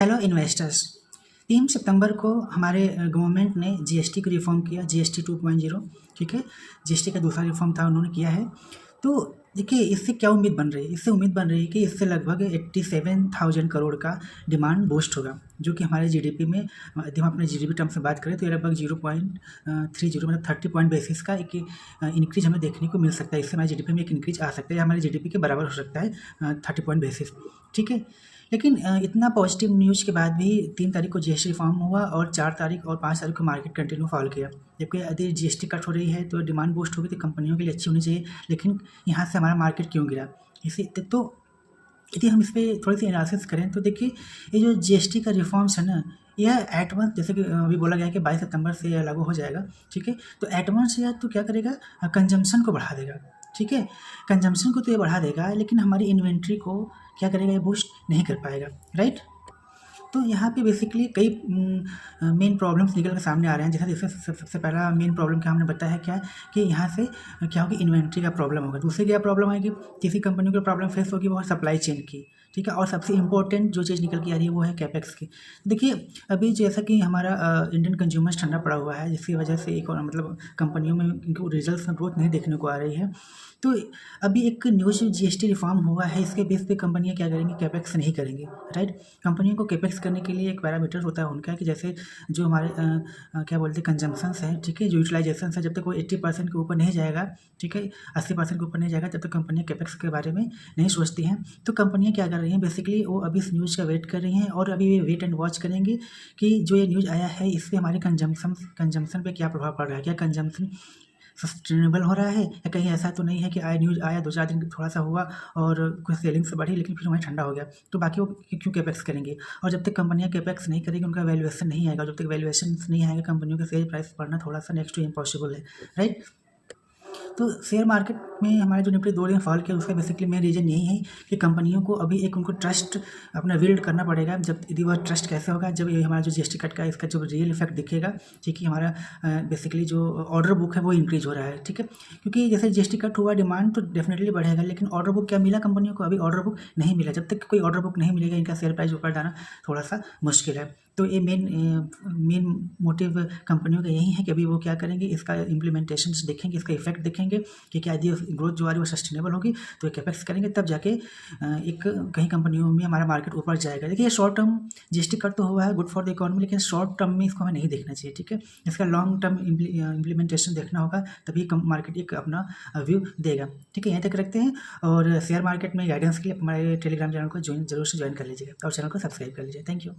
Hello investors, 3 सितंबर को हमारे government ने जीएसटी को रिफॉर्म किया, जीएसटी 2.0। ठीक है, जीएसटी का दूसरा रिफॉर्म था, उन्होंने किया है। तो देखिए, इससे क्या उम्मीद बन रही है? इससे उम्मीद बन रही है कि इससे लगभग 87,000 करोड़ का डिमांड बूस्ट होगा, जो कि हमारे जीडीपी में, यदि हम अपने जीडीपी टर्म से बात करें तो ये लगभग 0.30 मतलब 30 पॉइंट बेसिस का एक इंक्रीज हमें देखने को मिल सकता है। इससे हमारे जीडीपी में एक इंक्रीज आ सकता है, या हमारे जीडीपी के बराबर हो सकता है 30 पॉइंट बेसिस। ठीक है, लेकिन इतना पॉजिटिव न्यूज़ के बाद भी 3 तारीख को जीएसटी रिफॉर्म हुआ और 4 तारीख और 5 तारीख को मार्केट कंटिन्यू फॉल किया। जबकि यदि जीएसटी कट हो रही है तो डिमांड बूस्ट होगी, तो कंपनियों के लिए अच्छी होनी चाहिए, लेकिन यहाँ से हमारा मार्केट क्यों गिरा? इसी तो यदि हम इस पर थोड़ी सी एनालिसिस करें तो देखिए, ये जो जीएसटी का रिफॉर्म्स है ना, यह एट वंस, जैसे कि अभी बोला गया है कि 22 सितंबर से यह लागू हो जाएगा। ठीक है, तो एट वंस यह तो क्या करेगा, कंजम्पशन को बढ़ा देगा। ठीक है, कंजम्पशन को तो ये बढ़ा देगा, लेकिन हमारी इन्वेंट्री को क्या करेगा, ये बूस्ट नहीं कर पाएगा। राइट, तो यहाँ पे बेसिकली कई मेन प्रॉब्लम्स निकल के सामने आ रहे हैं। जैसे सबसे पहला मेन प्रॉब्लम क्या हमने बताया है, क्या है कि यहाँ से क्या होगी, इन्वेंट्री का प्रॉब्लम होगा। दूसरी क्या प्रॉब्लम आएगी, किसी कंपनी को प्रॉब्लम फेस होगी, वो है सप्लाई चेन की। ठीक है, और सबसे इंपॉर्टेंट जो चीज़ निकल के आ रही है वो है कैपेक्स की। देखिए, अभी जैसा कि हमारा इंडियन कंज्यूमर्स ठंडा पड़ा हुआ है, जिसकी वजह से एक और मतलब कंपनियों में इनको रिजल्ट में ग्रोथ नहीं देखने को आ रही है। तो अभी एक न्यूज़ जीएसटी रिफॉर्म हुआ है, इसके बेस पे कंपनियां क्या करेंगी, कैपेक्स नहीं करेंगी। राइट, कंपनियों को कैपेक्स करने के लिए एक पैरामीटर होता है उनका, कि जैसे जो हमारे क्या बोलते हैं, कंजम्पशंस है। ठीक है, जो यूटिलाइजेशन है, जब तक वो 80% के ऊपर नहीं जाएगा, ठीक है, 80% के ऊपर नहीं जाएगा, तब तक कंपनियां कैपेक्स के बारे में नहीं सोचती हैं। तो कंपनियां क्या कर रही हैं, बेसिकली वो अभी इस न्यूज़ का वेट कर रही हैं, और अभी वेट एंड वॉच करेंगे कि जो ये न्यूज़ आया है इससे हमारे कंजम्पशन पे क्या प्रभाव पड़ रहा है। क्या कंजम्पशन सस्टेनेबल हो रहा है, या कहीं ऐसा तो नहीं है कि न्यूज़ आया 2-4 दिन थोड़ा सा हुआ और कुछ सेलिंग्स बढ़ी, लेकिन फिर वहीं ठंडा हो गया, तो बाकी वो क्यों कैपेक्स करेंगे? और जब तक कंपनियां कैपेक्स नहीं करेंगी, उनका वैल्यूएशन नहीं आएगा। जब तक वैल्यूएशन नहीं आएगा, कंपनियों का शेयर प्राइस बढ़ना थोड़ा सा नेक्स्ट टू इम्पॉसिबल है। राइट, तो शेयर मार्केट में हमारे जो निफ्टी 2 दिन फॉल किया, उसका बेसिकली मेन रीज़न यही है कि कंपनियों को अभी एक उनको ट्रस्ट अपना बिल्ड करना पड़ेगा। जब यदि वह ट्रस्ट कैसे होगा, जब ये हमारा जो जीएसटी कट का इसका जो रियल इफेक्ट दिखेगा। ठीक है, हमारा बेसिकली जो ऑर्डर बुक है वो इंक्रीज हो रहा है। ठीक है, क्योंकि जैसे जीएसटी कट हुआ, डिमांड तो डेफिनेटली बढ़ेगा, लेकिन ऑर्डर बुक क्या मिला कंपनियों को? अभी ऑर्डर बुक नहीं मिला। जब तक कोई ऑर्डर बुक नहीं मिलेगा, इनका शेयर प्राइस ऊपर जाना थोड़ा सा मुश्किल है। तो ये मेन मोटिव कंपनियों का यही है कि अभी वो क्या करेंगे, इसका इम्प्लीमेंटेशन देखेंगे, इसका इफेक्ट देखेंगे कि क्या यदि ग्रोथ जो आ रही है वो सस्टेनेबल होगी, तो कैपेक्स करेंगे, तब जाके एक कहीं कंपनियों में हमारा मार्केट ऊपर जाएगा। देखिए, शॉर्ट टर्म जीएसटी कट तो हुआ है, गुड फॉर द इकोनॉमी, लेकिन शॉर्ट टर्म में इसको हमें नहीं देखना चाहिए। ठीक है, इसका लॉन्ग टर्म इम्प्लीमेंटेशन देखना होगा, तभी मार्केट एक अपना व्यू देगा। ठीक है, यहीं तक रखते हैं, और शेयर मार्केट में गाइडेंस के लिए हमारे टेलीग्राम चैनल को जरूर से ज्वाइन कर लीजिएगा, और चैनल को सब्सक्राइब कर लीजिए। Thank you.